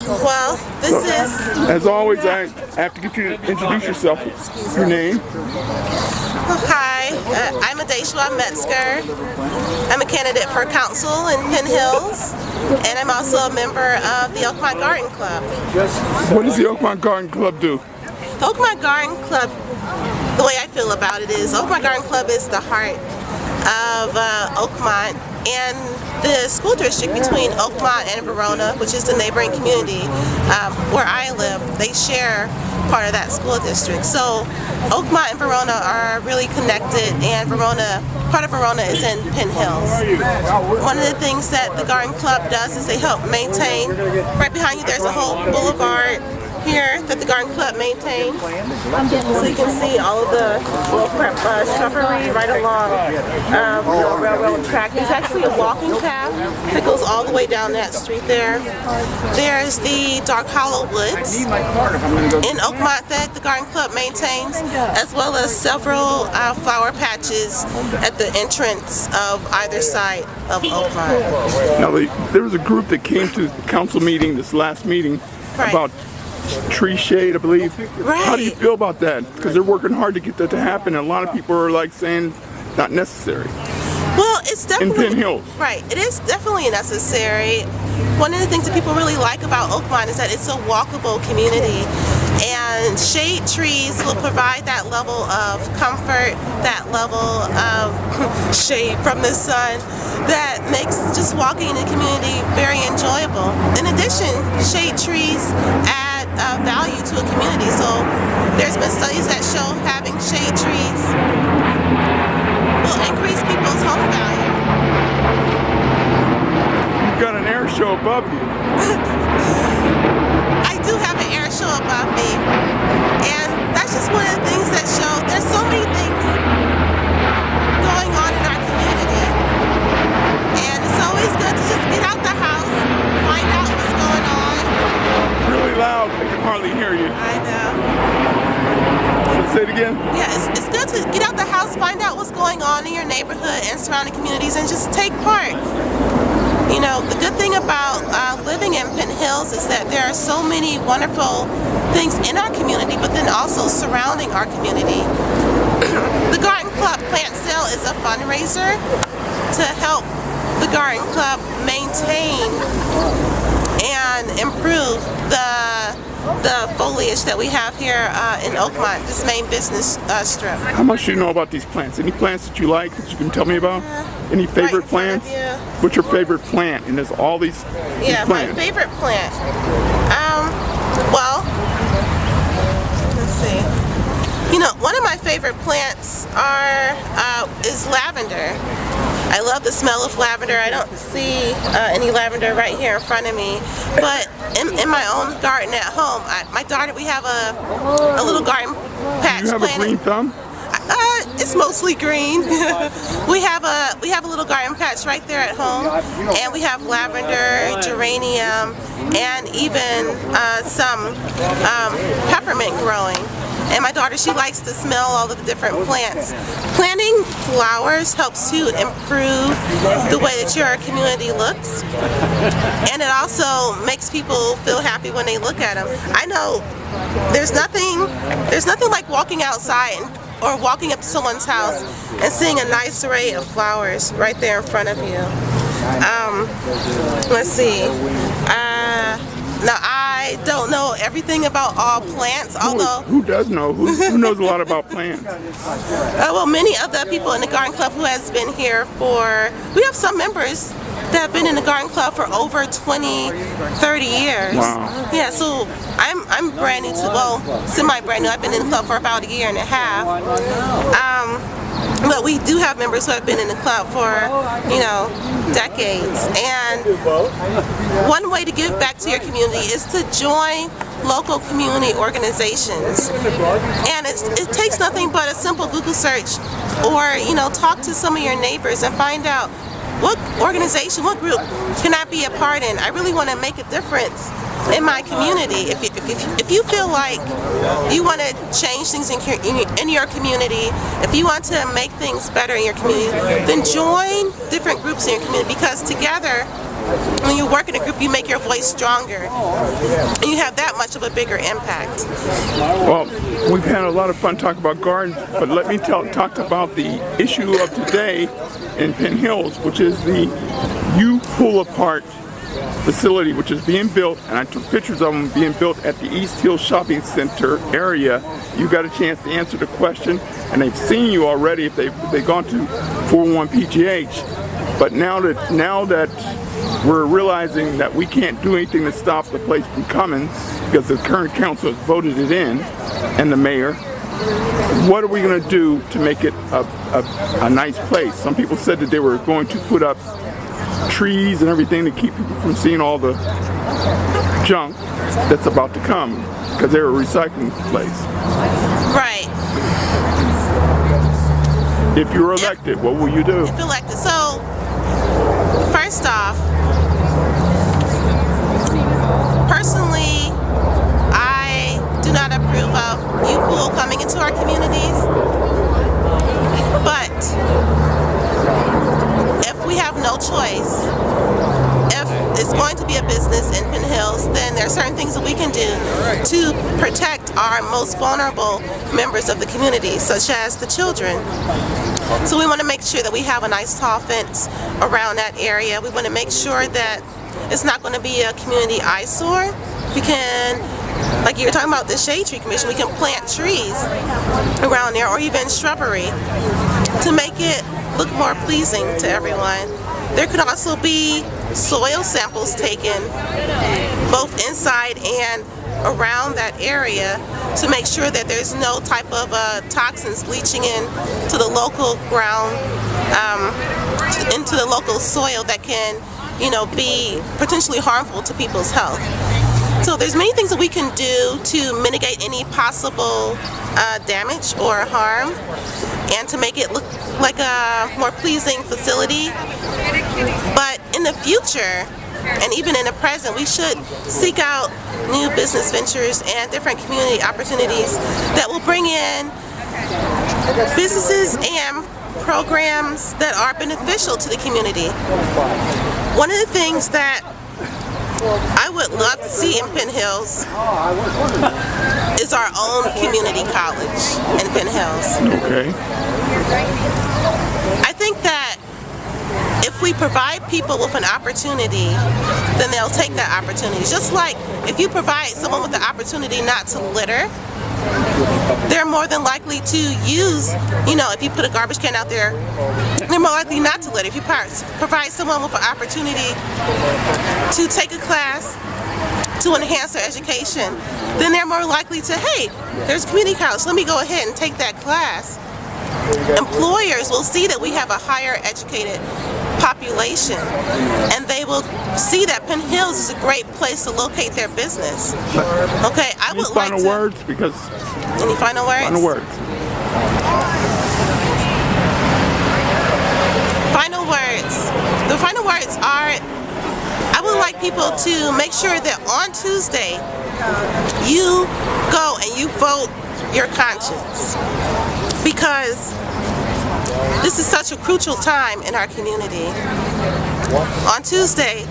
Well, this is... As always, I have to get you to introduce yourself. Your name? Hi, I'm Adeshewa Metzger. I'm a candidate for council in Penn Hills, and I'm also a member of the Oakmont Garden Club. What does the Oakmont Garden Club do? The Oakmont Garden Club, the way I feel about it is, Oakmont Garden Club is the heart of Oakmont and the school district between Oakmont and Verona, which is the neighboring community where I live. They share part of that school district. So Oakmont and Verona are really connected, and part of Verona is in Penn Hills. One of the things that the Garden Club does is they help maintain, right behind you there's a whole boulevard here that the Garden Club maintains. So you can see all of the shrubbery right along the railroad track. There's actually a walking path that goes all the way down that street there. There's the Dark Hollow Woods in Oakmont that the Garden Club maintains, as well as several flower patches at the entrance of either side of Oakmont. Now, there was a group that came to the council meeting, this last meeting, about tree shade, I believe. Right. How do you feel about that? Because they're working hard to get that to happen, and a lot of people are like saying not necessary. Well, it's definitely in Penn Hills. Right. It is definitely necessary. One of the things that people really like about Oakmont is that it's a walkable community, and shade trees will provide that level of comfort, that level of shade from the sun that makes just walking in the community very enjoyable. In addition, shade trees add value to a community. So there's been studies that show having shade trees will increase people's home value. You've got an air show above you. I do have an air show above me, and that's just one of the things that show there's so many things going on in our community, and it's always good to just get out the house, find out what's going on. Really loud, I can hardly hear you. I know. Say it again? Yeah, it's good to get out the house, find out what's going on in your neighborhood and surrounding communities, and just take part. You know, the good thing about living in Penn Hills is that there are so many wonderful things in our community, but then also surrounding our community. The Garden Club plant sale is a fundraiser to help the Garden Club maintain and improve the foliage that we have here in Oakmont, this main business strip. How much do you know about these plants? Any plants that you like that you can tell me about? Any favorite plants? What's your favorite plant? And there's all these plants. My favorite plant. Well, let's see. You know, one of my favorite plants is lavender. I love the smell of lavender. I don't see any lavender right here in front of me, but in my own garden at home, my daughter, we have a little garden patch. Do you have a green thumb? It's mostly green. we have a little garden patch right there at home, and we have lavender, geranium, and even some peppermint growing. And my daughter, she likes to smell all of the different plants. Planting flowers helps to improve the way that your community looks, and it also makes people feel happy when they look at them. I know there's nothing like walking outside or walking up to someone's house and seeing a nice array of flowers right there in front of you. Let's see. Now, I don't know everything about all plants, although... Who does know? Who knows a lot about plants? Well, many of the people in the Garden Club who has been here we have some members that have been in the Garden Club for over 20, 30 years. Wow. Yeah, so I'm brand new semi-brand new. I've been in the club for about a year and a half. But we do have members who have been in the club for, decades. And one way to give back to your community is to join local community organizations. And it takes nothing but a simple Google search, or, talk to some of your neighbors and find out what organization, what group can I be a part in. I really want to make a difference in my community. If you feel like you want to change things in your community, if you want to make things better in your community, then join different groups in your community, because together when you work in a group, you make your voice stronger, and you have that much of a bigger impact. Well, we've had a lot of fun talking about gardens, but let me talk about the issue of today in Penn Hills, which is the U Pull Apart facility, which is being built, and I took pictures of them being built at the East Hill Shopping Center area. You got a chance to answer the question, and they've seen you already if they've gone to 401 PGH. But now that we're realizing that we can't do anything to stop the place from coming because the current council has voted it in, and the mayor, what are we going to do to make it a nice place? Some people said that they were going to put up trees and everything to keep people from seeing all the junk that's about to come because they're a recycling place. Right. If you're elected, what will you do? If elected. So, first off, personally, I do not approve of U-Pool coming into our communities, but if we have no choice, if it's going to be a business in Penn Hills, then there are certain things that we can do to protect our most vulnerable members of the community, such as the children. So we want to make sure that we have a nice tall fence around that area. We want to make sure that it's not going to be a community eyesore. We can, like you were talking about the Shade Tree Commission, we can plant trees around there or even shrubbery to make it look more pleasing to everyone. There could also be soil samples taken both inside and around that area to make sure that there's no type of toxins leaching in to the local ground, into the local soil that can, be potentially harmful to people's health. So there's many things that we can do to mitigate any possible damage or harm and to make it look like a more pleasing facility. But in the future, and even in the present, we should seek out new business ventures and different community opportunities that will bring in businesses and programs that are beneficial to the community. One of the things that I would love to see in Penn Hills is our own community college in Penn Hills. Okay. I think that if we provide people with an opportunity, then they'll take that opportunity. Just like if you provide someone with the opportunity not to litter, they're more than likely to use, if you put a garbage can out there, they're more likely not to litter. If you provide someone with an opportunity to take a class to enhance their education, then they're more likely to, hey, there's community college, let me go ahead and take that class. Employers will see that we have a higher educated population, and they will see that Penn Hills is a great place to locate their business. Okay, I would like to... Any final words? Because... Any final words? Final words. Final words. The final words are, I would like people to make sure that on Tuesday, you go and you vote your conscience. Because this is such a crucial time in our community. On Tuesday,